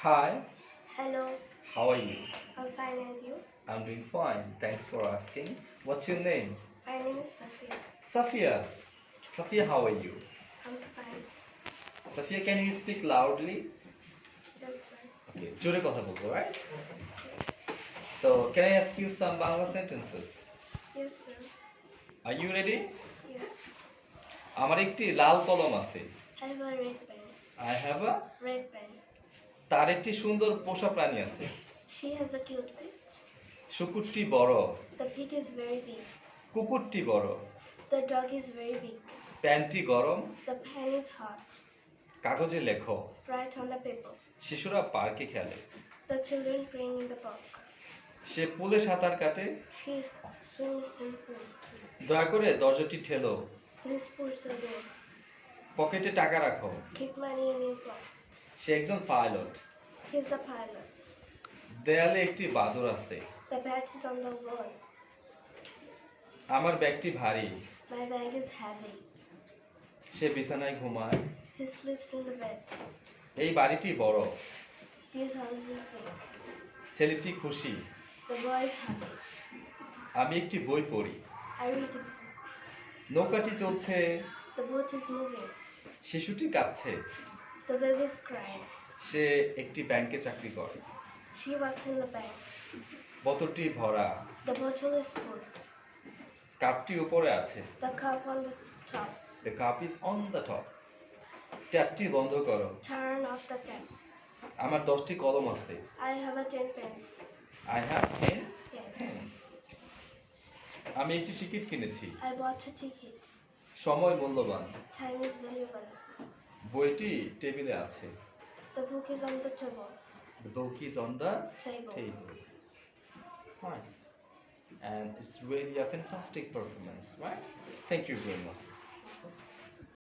Hi, Hello, how are you? I'm fine and you? I'm doing fine. Thanks for asking. What's your name? My name is Safia. Safia. Safia, how are you? I'm fine. Safia, can you speak loudly? Yes, sir. Okay, জোরে কথা বলবো, right? Yes. So, can I ask you some Bangla sentences? Yes, sir. Are you ready? Yes. আমার একটি লাল কলম আছে। I have a red pen. I have a Red pen. তার একটি সুন্দর পোষা প্রাণী আছে। She has a cute pet. শুকুরটি বড়, The pig is very big. কুকুরটি বড়, The dog is very big. প্যান্টটি গরম, The pen is hot. কাগজে লেখো। Write on the paper. শিশুরা পার্কে খেলে। The children playing in the park. সে পুলে সাঁতার কাটে। She swims in pool. দয়া করে দরজাটি ঠেলো। Please push the door. পকেটে টাকা রাখো। Keep money in your pocket. সে একজন পাইলট। He's a pilot. দেয়ালে একটি বাদুড় আছে। The bat is on the wall. আমার ব্যাগটি ভারী। My bag is heavy. সে বিছানায় ঘুমায়। He sleeps in the bed. এই বাড়িটি বড়। This house is big. ছেলেটি খুশি। The boy is happy. আমি একটি বই পড়ি। I read a book. নৌকাটি চলছে। The boat is moving. শিশুটি কাঁদছে। The baby is crying. সে একটি ব্যাংকে চাকরি করে। She works in the bank. বোতলটি ভরা। The bottle is full. কাপটি উপরে আছে। The cup on the top. The cup is on the top. ট্যাপটি বন্ধ করো। Turn off the tap. আমার 10টি কলম আছে। I have a 10 pence. I have 10 Yes. pens. আমি একটি টিকিট কিনেছি। I bought a ticket. সময় মূল্যবান। Time is valuable. বইটি টেবিলে আছে। The book is on the table. The book is on the Table. table. Nice. And it's really a fantastic performance, right? Thank you very much.